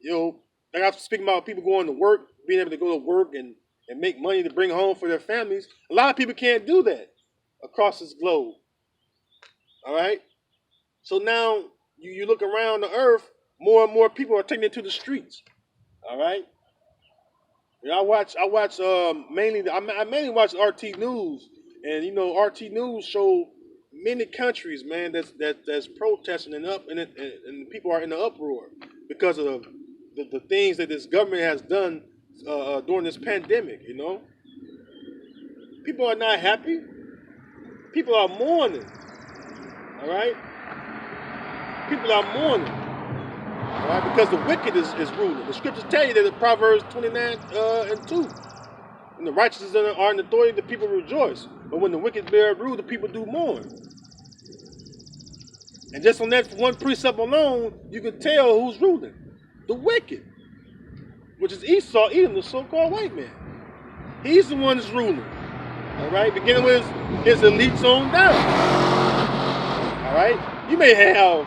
You know, like I was speaking about people going to work, being able to go to work and make money to bring home for their families. A lot of people can't do that across this globe. All right. So now you look around the earth, more and more people are taking it to the streets. All right. And I watch mainly I mainly watch RT News, and RT News show many countries, man, that's protesting and people are in the uproar because of the things that this government has done during this pandemic. People are not happy. People are mourning. All right, people are mourning. All right, because the wicked is ruling. The scriptures tell you that in Proverbs 29 and 2. When the righteous are in authority, the people rejoice. But when the wicked bear rule, the people do mourn. And just on that one precept alone, you can tell who's ruling. The wicked, which is Esau, Edom, the so-called white man. He's the one that's ruling. All right, beginning with his elites on down. All right, you may have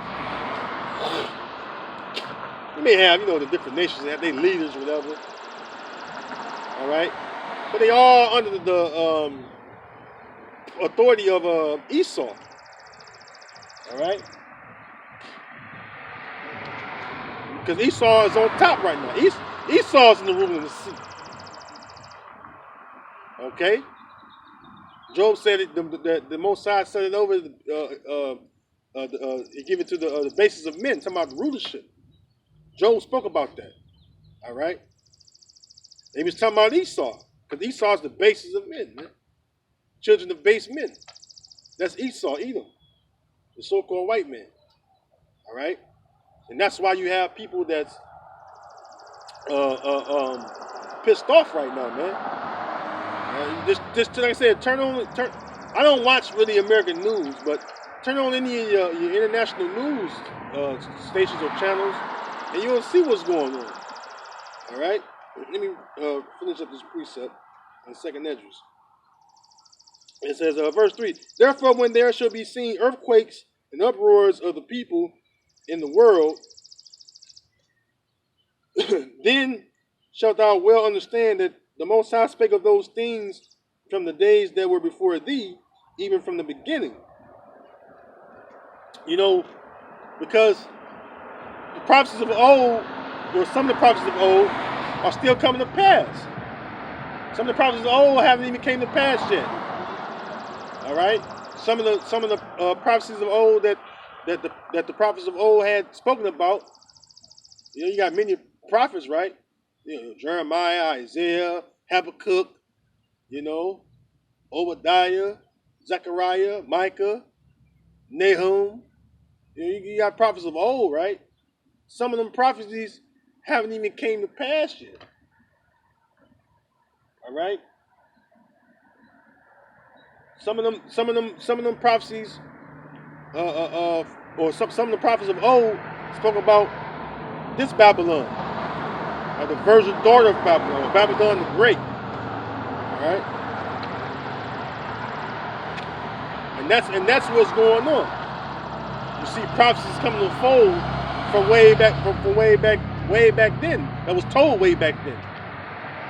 the different nations that have their leaders or whatever. All right, but they all under the authority of Esau. All right, because Esau is on top right now. Esau's in the ruling seat. Okay, Job said it. The Most High set it over. He give it to the basis of men. Talking about the rulership. Job spoke about that. All right, he was talking about Esau because Esau is the basis of men, man. Children of base men. That's Esau, Edom, the so-called white man. All right, and that's why you have people that's pissed off right now, man. Just like I said, turn. I don't watch really American news, but turn on any of your international news stations or channels, and you'll see what's going on. All right. Let me finish up this precept in Second Esdras. It says, verse 3: Therefore, when there shall be seen earthquakes and uproars of the people in the world, then shalt thou well understand that the Most High spake of those things from the days that were before thee, even from the beginning. Because the prophecies of old, or some of the prophecies of old, are still coming to pass. Some of the prophecies of old haven't even came to pass yet. All right. Some of the prophecies of old that the prophets of old had spoken about. You got many prophets, right? Jeremiah, Isaiah, Habakkuk, Obadiah, Zechariah, Micah, Nahum. You got prophets of old, right? Some of them prophecies haven't even came to pass yet. All right. Some of them prophecies, or some of the prophets of old spoke about this Babylon, the virgin daughter of Babylon, Babylon the Great. All right. And that's what's going on. You see prophecies coming to fold from way back then. That was told way back then.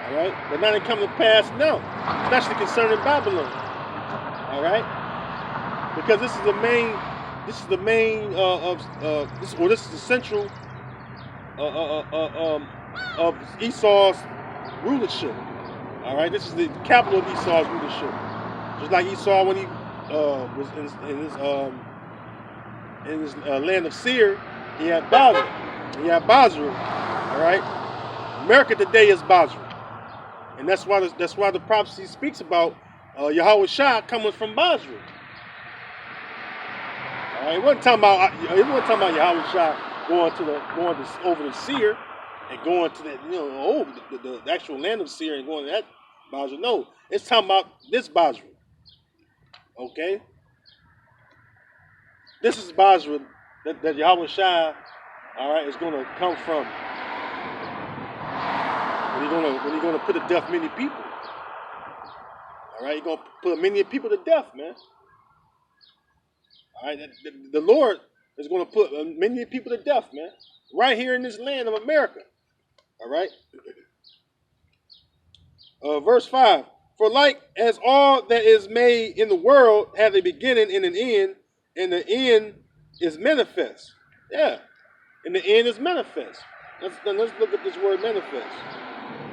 All right, but now they come to pass now, especially concerning Babylon. All right, because this is the main this is the central of Esau's rulership. All right, this is the capital of Esau's rulership. Just like Esau when he was in his land of Seir, he had Babel, he had Basra. All right, America today is Basra, and that's why the prophecy speaks about Yahweh Shah coming from Basra. All right, it wasn't talking about Yahweh Shah going over to Seir and going to that the actual land of Seir and going to that Basra. No, it's talking about this Basra. Okay, this is Basra that Yahweh Shai, all right, is going to come from. When he's gonna put to death many people. All right, he's gonna put many people to death, man. All right, the Lord is gonna put many people to death, man. Right here in this land of America. All right. Verse 5. For like as all that is made in the world has a beginning and an end, and the end is manifest. Yeah. And the end is manifest. Let's look at this word manifest.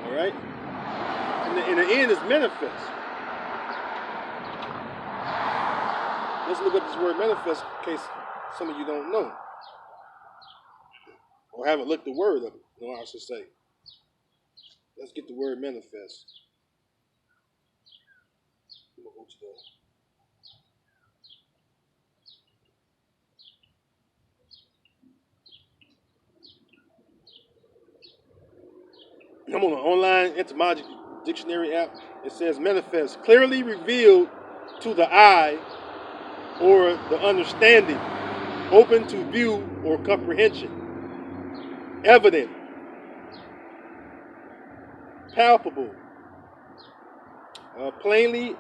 All right. And the end is manifest. Let's look at this word manifest in case some of you don't know. Or haven't looked the word up, I should say. Let's get the word manifest. I'm gonna go to I'm on an online etymology dictionary app. It says manifest, clearly revealed to the eye or the understanding, open to view or comprehension, evident, palpable, plainly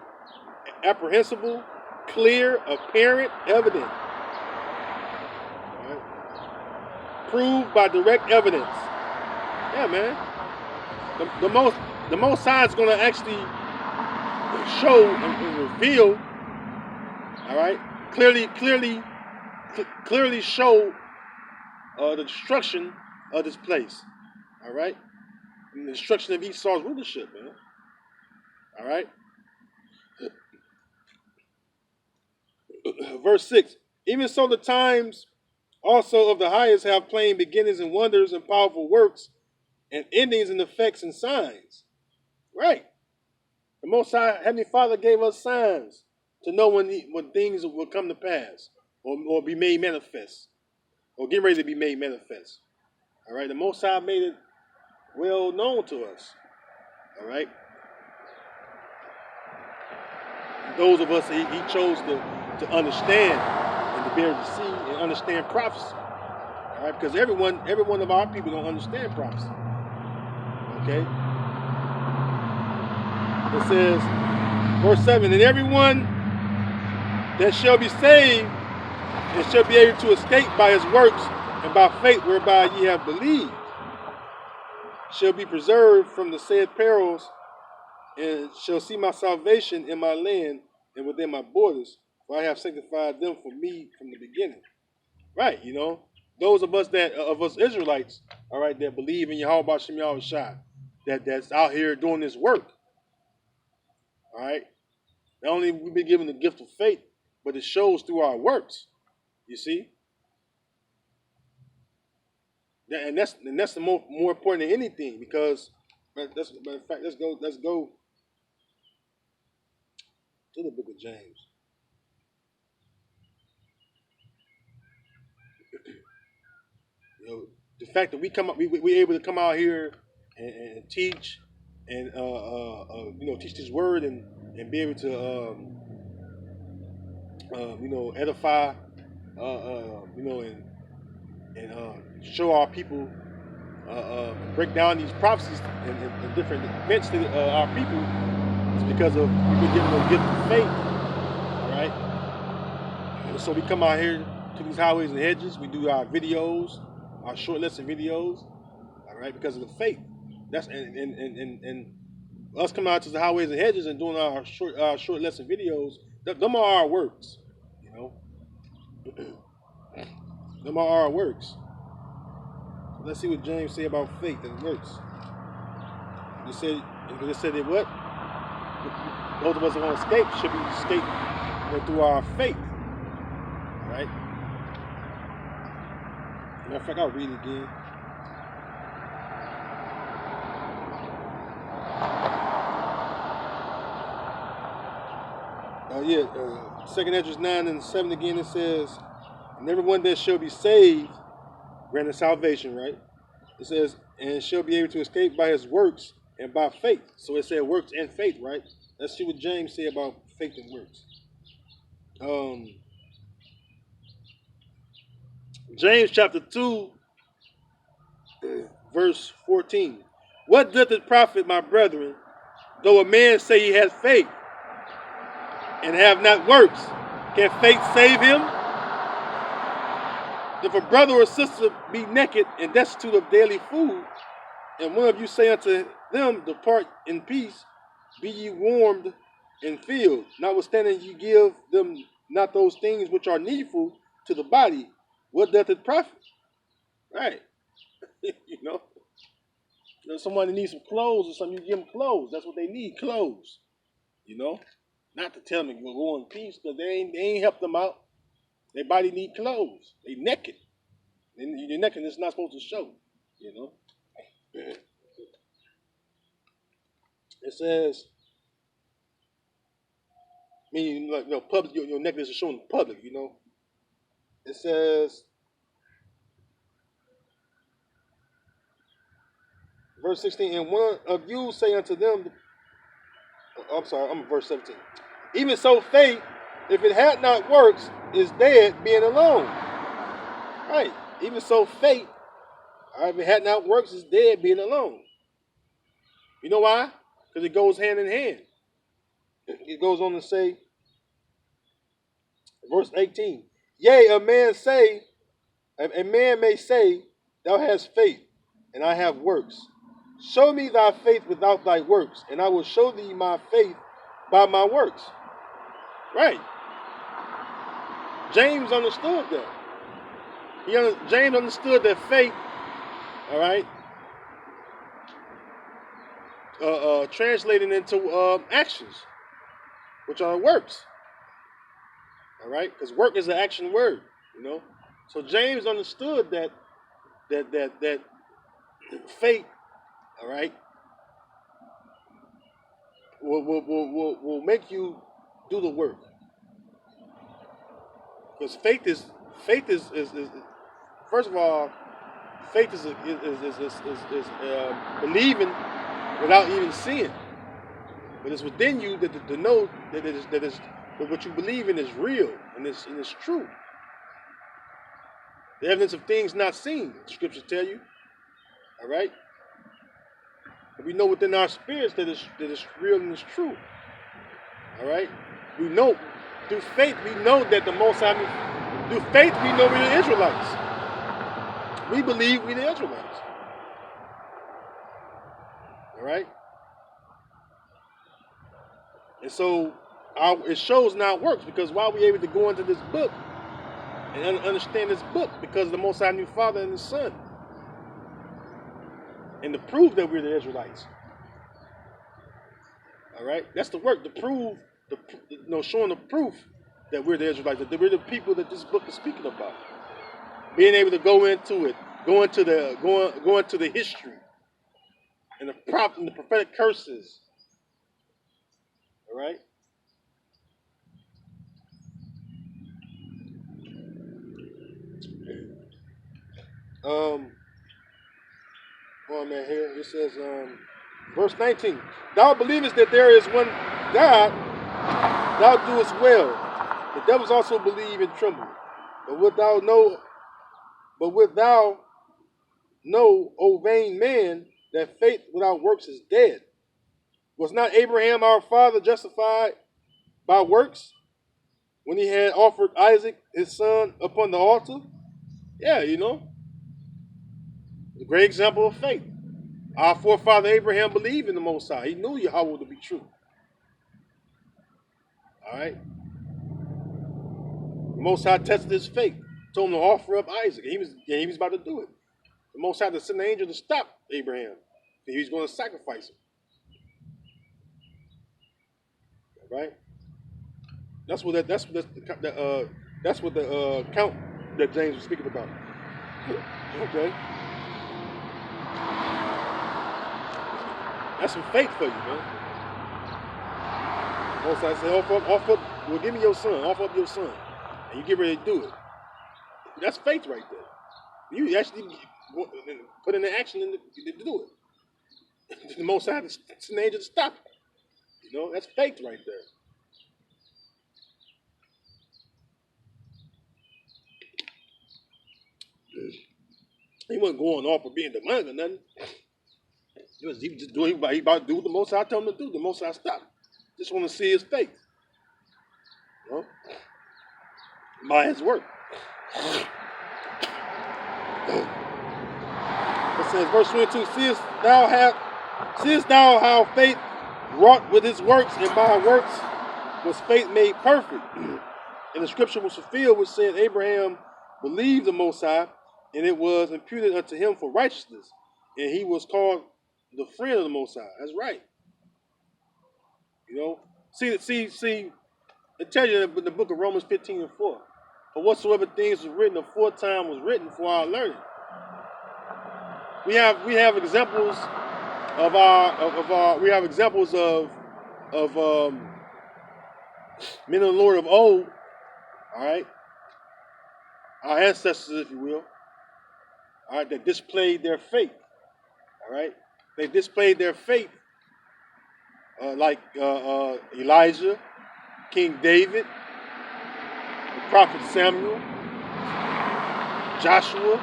apprehensible, clear, apparent, evident. Right. Proved by direct evidence. Yeah, man. The most High is going to actually show and reveal. All right. Clearly show the destruction of this place. All right. And the destruction of Esau's rulership, man. All right. Verse 6. Even so the times also of the highest have plain beginnings and wonders and powerful works and endings and effects and signs. Right. The Most High Heavenly Father gave us signs to know when things will come to pass or be made manifest or get ready to be made manifest. All right. The Most High made it well known to us. All right. Those of us he chose to understand and to be able to see and understand prophecy. All right, because every one of our people don't understand prophecy. Okay. It says, verse 7, and everyone that shall be saved and shall be able to escape by his works and by faith whereby ye have believed shall be preserved from the said perils and shall see my salvation in my land and within my borders, for I have sanctified them for me from the beginning. Right, those of us Israelites, all right, that believe in Yahweh Shem Yahushua, that's out here doing this work. All right, not only we've been given the gift of faith, but it shows through our works. You see, and that's the more important than anything, because in fact, let's go to the book of James. The fact that we able to come out here and teach and teach this word and be able to edify and show our people, break down these prophecies and different events to our people. It's because of we've been given a gift of faith. All right, and so we come out here to these highways and hedges. We do our videos, our short lesson videos. All right, because of the faith. That's and us coming out to the highways and hedges and doing our short lesson videos. Them are our works. Them are our works. So let's see what James say about faith and works. It said that what? Those of us that want to escape should be escaped through our faith. All right? Matter of fact, I'll read it again. Second Esdras 9 and 7 again, it says, and everyone that shall be saved, granted salvation, right? It says, and shall be able to escape by his works and by faith. So it said works and faith, right? Let's see what James say about faith and works. James chapter 2, verse 14. What doth it profit, my brethren, though a man say he has faith and have not works? Can faith save him? If a brother or sister be naked and destitute of daily food, And one of you say unto them, depart in peace, be ye warmed and filled, notwithstanding ye give them not those things which are needful to the body, what doth it profit? Right. you know, There's someone that needs some clothes or something, you give them clothes. That's what they need, clothes. You know, not to tell them to go in peace because they ain't helped them out. Their body need clothes. They naked. Your nakedness is not supposed to show. You know, it says, meaning like public, your nakedness is shown in public. You know, it says, verse 16, and one of you say unto them, I'm sorry, I'm in verse 17. Even so, faith, if it had not works, is dead, being alone. Right. Even so, faith, if it had not works, is dead, being alone. You know why? Because it goes hand in hand. It goes on to say, verse 18, yea, a man may say, thou hast faith, and I have works. Show me thy faith without thy works, and I will show thee my faith by my works. Right. James understood that. James understood that faith, all right, translating into actions, which are works. All right, because work is an action word, you know. So James understood that faith, all right, will make you do the work. Because faith is first of all, faith is believing without even seeing. But it's within you to know that what you believe in is real and it's true. The evidence of things not seen, the scriptures tell you. All right? But we know within our spirits that it's real and it's true. All right? We know, through faith, we know that the Most High, through faith, we know we're the Israelites. We believe we're the Israelites. All right? And so it shows now it works, because why are we able to go into this book and understand this book? Because the Most High knew Father and the Son. And to prove that we're the Israelites. All right? That's the work, to prove, showing the proof that we're the Israelites, that we're the people that this book is speaking about. Being able to go into it, go into the history and the prophetic curses. All right? Man, here it says, verse 19, thou believest that there is one God, thou doest well. The devils also believe and tremble. But wilt thou know, O vain man, that faith without works is dead? Was not Abraham our father justified by works when he had offered Isaac his son upon the altar? Yeah, a great example of faith. Our forefather Abraham believed in the Most High. He knew Yahweh to be true. All right. The Most High tested his faith, told him to offer up Isaac. He was about to do it. The Most High had to send an angel to stop Abraham. He was going to sacrifice him. All right. That's what the count that James was speaking about. Okay. That's some faith for you, man. Most High said, offer up, well, give me your son, offer up your son. And you get ready to do it. That's faith right there. You actually put in the action to do it. The Most High sent an angel to stop it. That's faith right there. He wasn't going off for being demonic or nothing. He was just doing he about to do what the Most High told him to do. The Most High stopped. Just want to see his faith. By his work. It says, verse 22, seest thou how faith wrought with his works, and by works was faith made perfect. And the scripture was fulfilled, which said, Abraham believed the Most High, and it was imputed unto him for righteousness. And he was called the friend of the Most High. That's right. You know, see, it tells you in the book of Romans 15:4. For whatsoever things was written aforetime was written for our learning. We have examples of men of the Lord of old. All right, our ancestors, if you will. All right, that displayed their faith. All right, they displayed their faith, like Elijah, King David, the prophet Samuel, Joshua,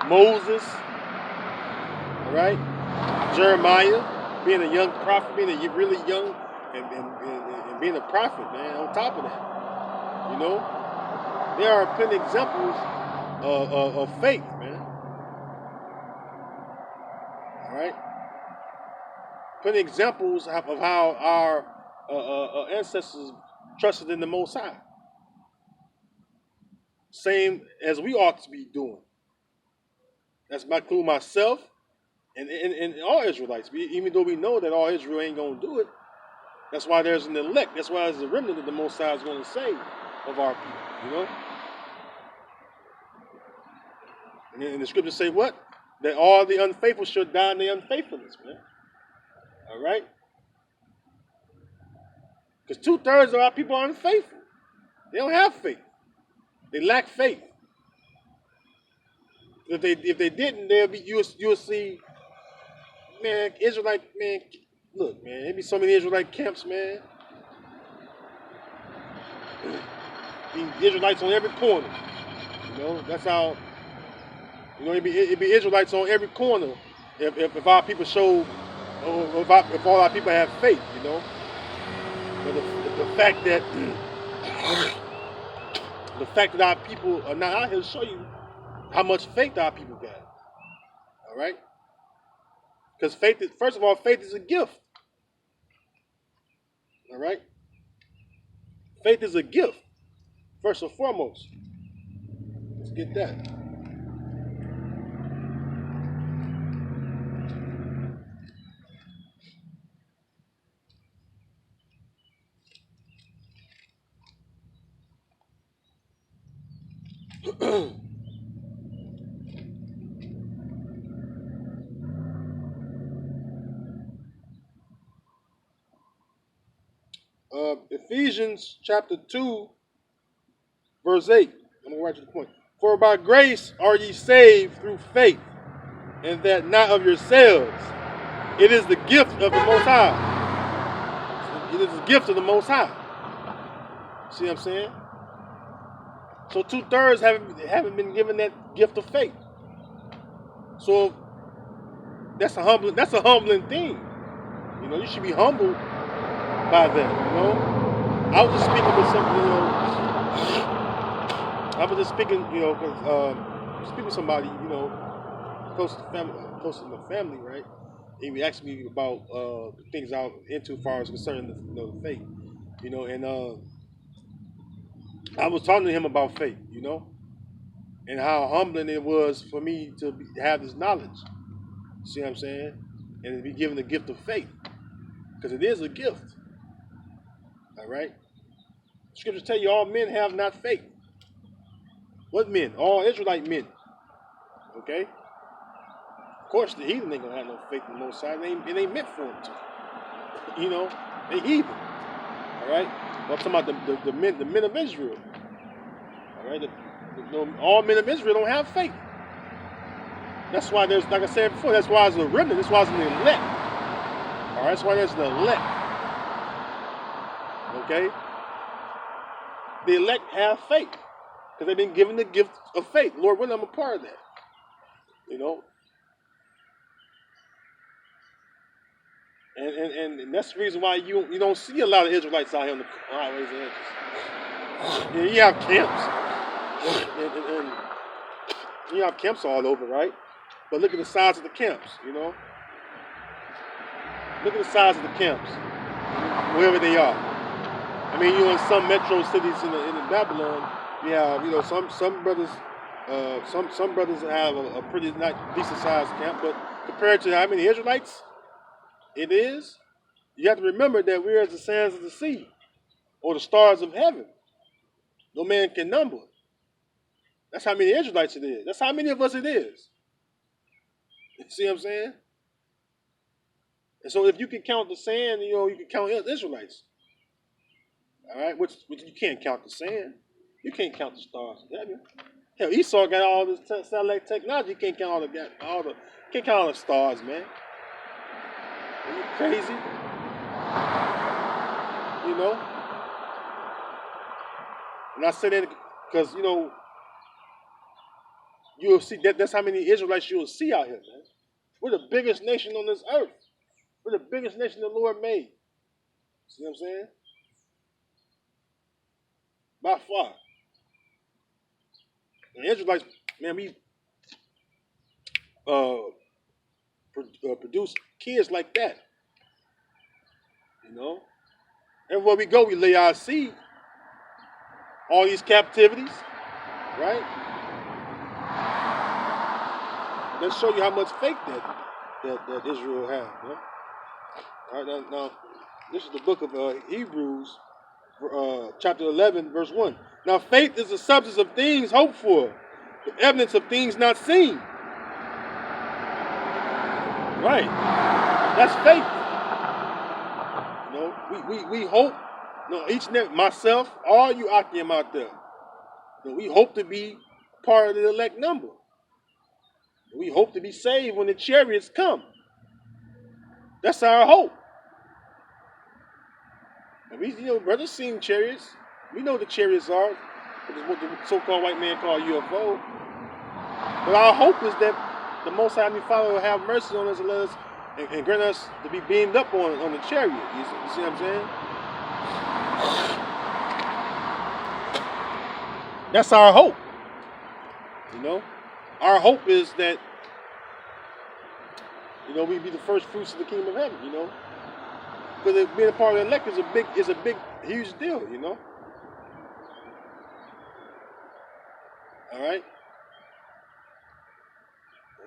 Moses. All right, Jeremiah, being a young prophet, being a really young and being a prophet, man. On top of that, you know, there are plenty of examples of faith, man. All right, plenty of examples of how our ancestors trusted in the Most High, same as we ought to be doing. That's my clue, myself. And all Israelites, even though we know that all Israel ain't going to do it, that's why there's an elect. That's why there's a remnant that the Most High is going to save of our people, you know? And the scriptures say what? That all the unfaithful should die in their unfaithfulness, man. All right? Because 2/3 of our people are unfaithful. They don't have faith. They lack faith. If they didn't, you'll see. Man, Israelite, man, look, man, there be so many Israelite camps, man. The Israelites on every corner. You know, that's how, you know, it'd be Israelites on every corner if our people show, or if all our people have faith, you know. But the fact that our people are not out here to show you how much faith our people got. All right? Because faith is, first of all, faith is a gift. All right? Faith is a gift, first and foremost. Let's get that. Ephesians chapter 2, verse 8. I'm going to write to the point. For by grace are ye saved through faith, and that not of yourselves. It is the gift of the Most High. It is the gift of the Most High. See what I'm saying? So 2/3 haven't been given that gift of faith. So that's a humbling thing. You know, you should be humbled by that. You know, I was just speaking with something. You know, I was just speaking. You know, because speaking with somebody. You know, close to my family, right? He asked me about the things I was into as far as concerning the faith. You know, and I was talking to him about faith. You know, and how humbling it was for me to have this knowledge. See what I'm saying? And to be given the gift of faith. Because it is a gift. All right? Scriptures tell you all men have not faith. What men? All Israelite men. Okay? Of course, the heathen ain't going to have no faith in the Most High. It ain't meant for them to. You know? They heathen. All right? Well, I'm talking about the men of Israel. All right? All men of Israel don't have faith. That's why there's, like I said before, that's why there's a remnant. That's why there's an elect. All right, that's why there's an elect. Okay? The elect have faith because they've been given the gift of faith. Lord willing, I'm a part of that. You know? And that's the reason why you don't see a lot of Israelites out here on the highways and edges. Yeah, you have camps. And you have camps all over, right? But look at the size of the camps, you know. Look at the size of the camps, wherever they are. I mean, in some metro cities in Babylon, you have, some brothers, some brothers have a pretty not decent sized camp, but compared to how many Israelites it is, you have to remember that we're as the sands of the sea or the stars of heaven. No man can number. That's how many Israelites it is. That's how many of us it is. You see what I'm saying? And so if you can count the sand, you can count Israelites. All right? Which you can't count the sand. You can't count the stars of heaven. Hell, Esau got all this satellite technology. You can't count can't count all the stars, man. Are you crazy? You know? And I say that because, you'll see that's how many Israelites you'll see out here, man. We're the biggest nation on this earth. We're the biggest nation the Lord made. See what I'm saying? By far. And the Israelites, man, we produce kids like that. Everywhere we go, we lay our seed. All these captivities, right? Let's show you how much faith that Israel had. All right, now this is the book of Hebrews, chapter 11, verse 1. Now faith is the substance of things hoped for, the evidence of things not seen. Right. That's faith. We hope, each and every, myself, all you Akim out there, we hope to be part of the elect number. We hope to be saved when the chariots come. That's our hope. And we, brothers seen chariots. We know what the chariots are. What the so-called white man call UFO. But our hope is that the Most High Father will have mercy on us and let us and grant us to be beamed up on the chariot. You see what I'm saying? That's our hope. Our hope is that we be the first fruits of the kingdom of heaven. Because being a part of the elect is a big, huge deal. All right.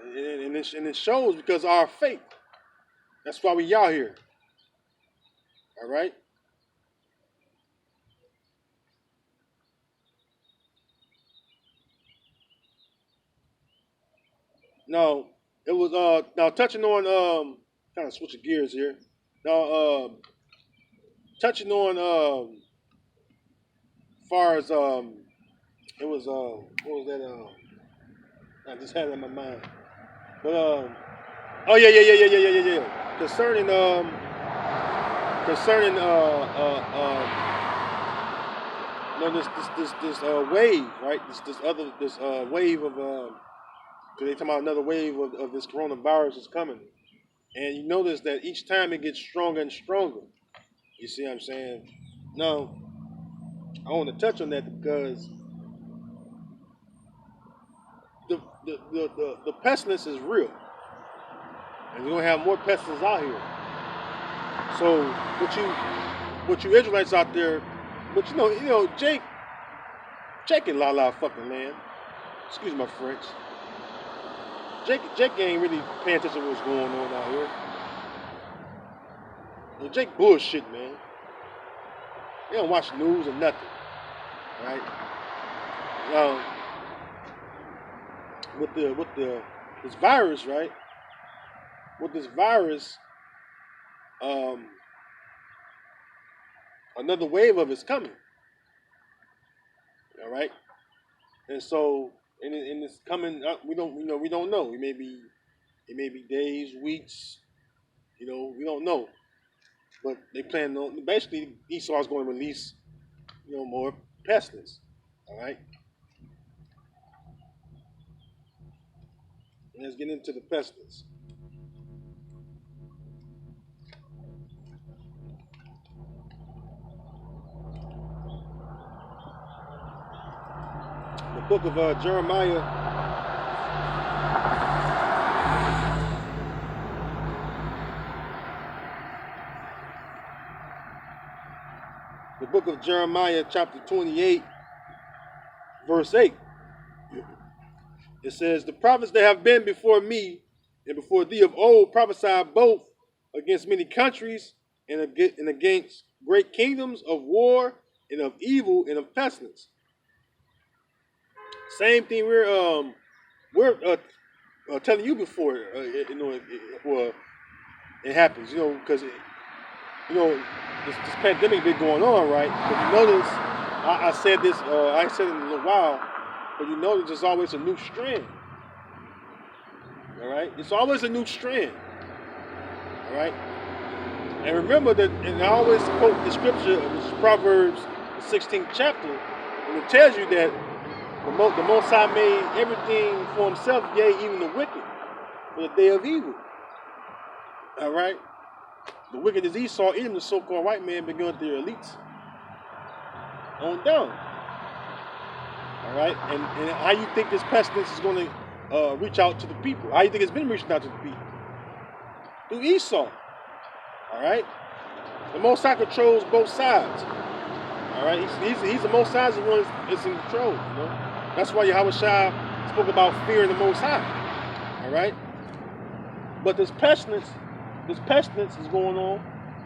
And it shows because of our faith. That's why we out here. All right. Now it was now touching on kind of switching gears here. Now touching on far as it was what was that I just had it in my mind. But oh yeah. Concerning this wave, right? This wave of they talking about another wave of this coronavirus is coming. And you notice that each time it gets stronger and stronger. You see what I'm saying? Now, I want to touch on that because the pestilence is real. And we're gonna have more pestilence out here. So what you Israelites out there, but Jake and La fucking land. Excuse my French. Jake ain't really paying attention to what's going on out here. Jake bullshit, man. They don't watch the news or nothing, right? With this virus, right? With this virus, another wave of it's coming. All right, and so and it's coming. We don't know. It may be days, weeks. We don't know. But they plan on basically Esau's going to release, more pestilence. All right. And let's get into the pestilence. The book of Jeremiah, the book of Jeremiah, chapter 28, verse 8. It says, the prophets that have been before me and before thee of old prophesied both against many countries and against great kingdoms of war and of evil and of pestilence. Same thing we're telling you before, it happens, because this pandemic been going on, right? But you notice, I said this, I ain't said it in a little while, but you notice there's always a new strand. All right, it's always a new strand. All right, and remember that, and I always quote the scripture, which is Proverbs, the 16th chapter, and it tells you that the Most High made everything for Himself, yea, even the wicked, for the day of evil. All right, the wicked is Esau, Edom, the so-called white man, begun their elites on down. All right, and how you think this pestilence is going to reach out to the people? How you think it's been reaching out to the people? Through Esau. All right, the Most High controls both sides. All right, he's the Most High, the one that's in control. That's why Yahweh Shai spoke about fearing the Most High. All right, but this pestilence is going on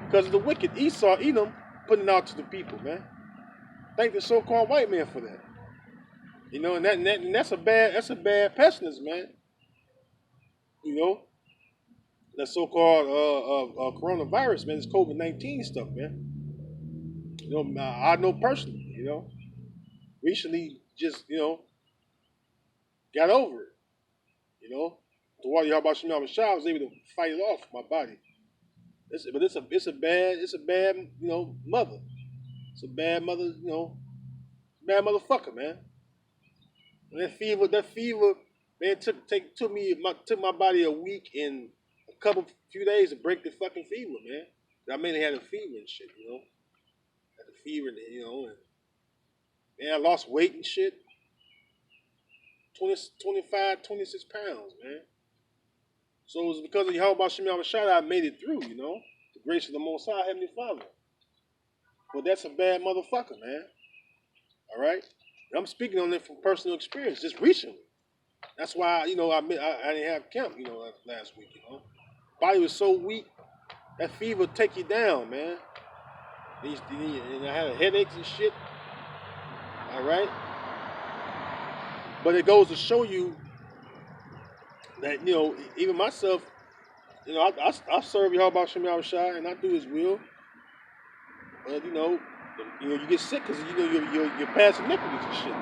because of the wicked Esau, Edom, putting it out to the people, man. Thank the so-called white man for that. And that's a bad pestilence, man. That so-called coronavirus, man, this COVID-19 stuff, man. I know personally, recently just, got over it, The water Yahweh Shem Shah, I was able to fight it off my body. It's a bad, mother. It's a bad mother, bad motherfucker, man. And that fever, man, took my body a week and few days to break the fucking fever, man. I mainly had a fever and shit, Had a fever, and man, I lost weight and shit. 25, 26 pounds, man. So it was because of Yahweh Shem Shai I made it through, The grace of the Most High, Heavenly Father. But that's a bad motherfucker, man. All right? And I'm speaking on it from personal experience, just recently. That's why, I didn't have camp, last week, Body was so weak, that fever take you down, man. And I had headaches and shit. All right? But it goes to show you that, even myself, I serve Yahweh Shem Shai and I do His will. But, you get sick because, you're past iniquities and shit,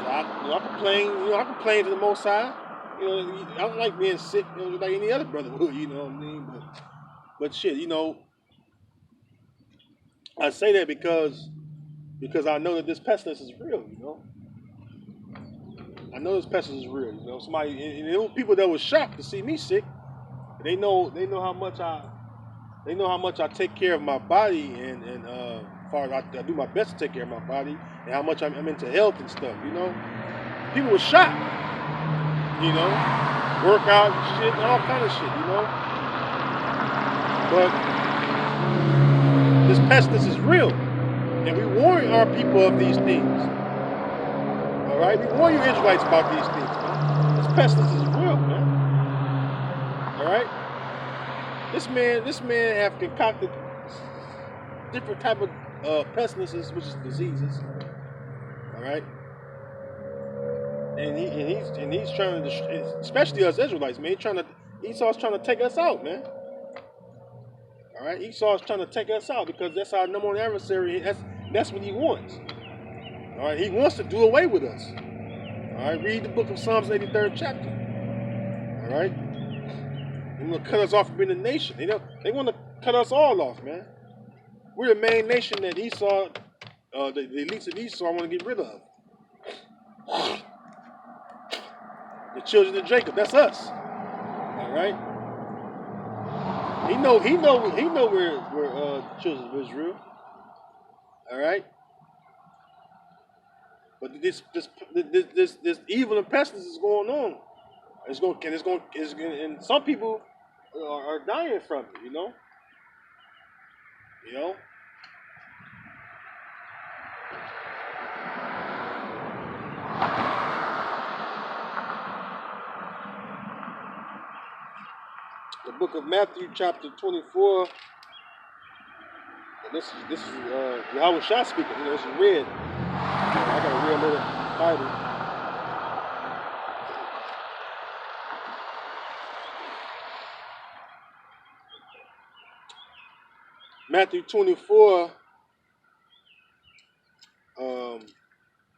I complain to the Most High. I don't like being sick, like any other brother would, you know what I mean? But shit, I say that because I know that this pestilence is real, I know this pestilence is real, Somebody, and there were people that were shocked to see me sick. They know how much I take care of my body, and as far as I do my best to take care of my body, and how much I'm into health and stuff, People were shocked. Workout and shit, and all kind of shit, But this pestilence is real, and we warn our people of these things. All right, we warn you Israelites about these things, man. This pestilence is real, man. All right, this man have concocted different type of pestilences, which is diseases. All right. And he's trying to, especially us Israelites, man. Esau's trying to take us out, man. All right, Esau's trying to take us out because that's our number one adversary. That's what he wants. All right, he wants to do away with us. All right, read the book of Psalms 83rd chapter. All right, they want to cut us off from being a nation. They want to cut us all off, man. We're the main nation that Esau, the elites of Esau, want to get rid of. The children of Jacob, that's us. All right. He know we're children of Israel. All right. But this evil and pestilence is going on. And some people are dying from it. the book of Matthew, chapter 24. And this is Yahweh Shah speaking. You know, this is red. I got a red little Bible. Matthew 24. I'm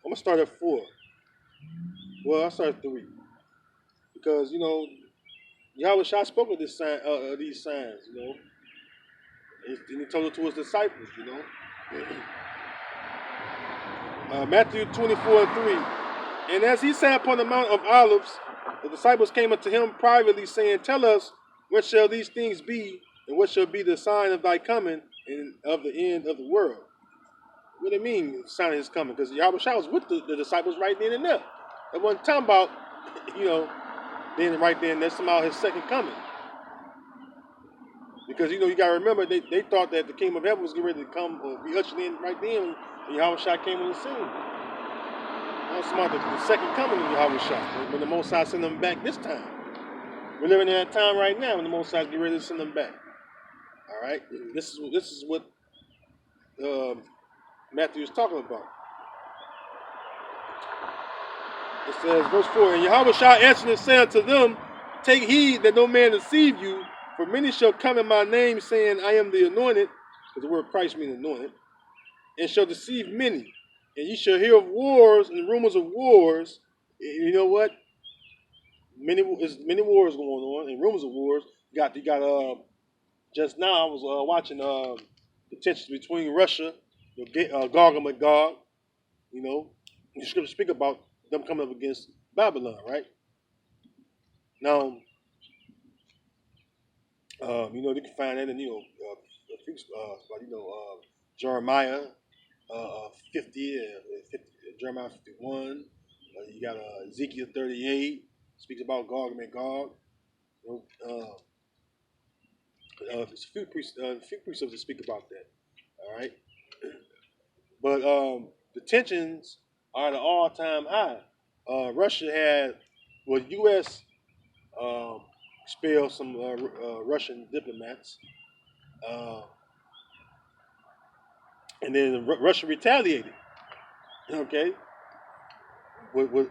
gonna start at 4. Well, I'll start at 3 because you know Yahweh Shah spoke of this sign, these signs. You know, and he told it to his disciples. You know, Matthew 24 and 3. And as he sat upon the Mount of Olives, the disciples came unto him privately, saying, Tell us, when shall these things be, and what shall be the sign of thy coming and of the end of the world? What do you mean, the sign of his coming? Because Yahweh Shah was with the disciples right then and there. It wasn't talking about, you know, then right then, that's somehow his second coming. Because, you know, you got to remember, they thought that the kingdom of heaven was getting ready to come or be ushered in right then when Yahweh Shah came on the scene. That's about the second coming of Yahweh Shah, when the Most High sent them back this time. We're living in that time right now when the Most High get ready to send them back. All right? This is what Matthew is talking about. It says, verse 4, And Yahweh Shah answered and said unto them, Take heed that no man deceive you, for many shall come in my name, saying, I am the anointed, because the word Christ means anointed, and shall deceive many. And ye shall hear of wars and rumors of wars. And you know what? Many wars going on, and rumors of wars. You got just now I was watching the tensions between Russia, Gog and Magog. You know, the scriptures speak about them coming up against Babylon, right? Now, you know, you can find that in Jeremiah 50, Jeremiah 51. You got Ezekiel 38 speaks about Gog and Magog. You know, there's a few precepts that speak about that. All right, but the tensions are at an all-time high. Russia had, well, the U.S. Expelled some Russian diplomats, and then Russia retaliated. Okay, with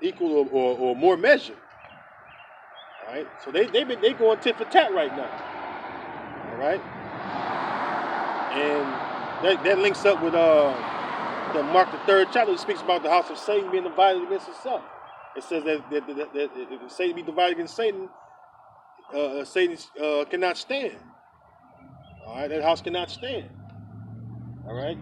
equal or more measure. All right, so they going tit for tat right now. All right, and that links up with the Mark the 3rd chapter. It speaks about the house of Satan being divided against itself. It says that if Satan be divided against Satan, Satan cannot stand. All right, that house cannot stand. All right,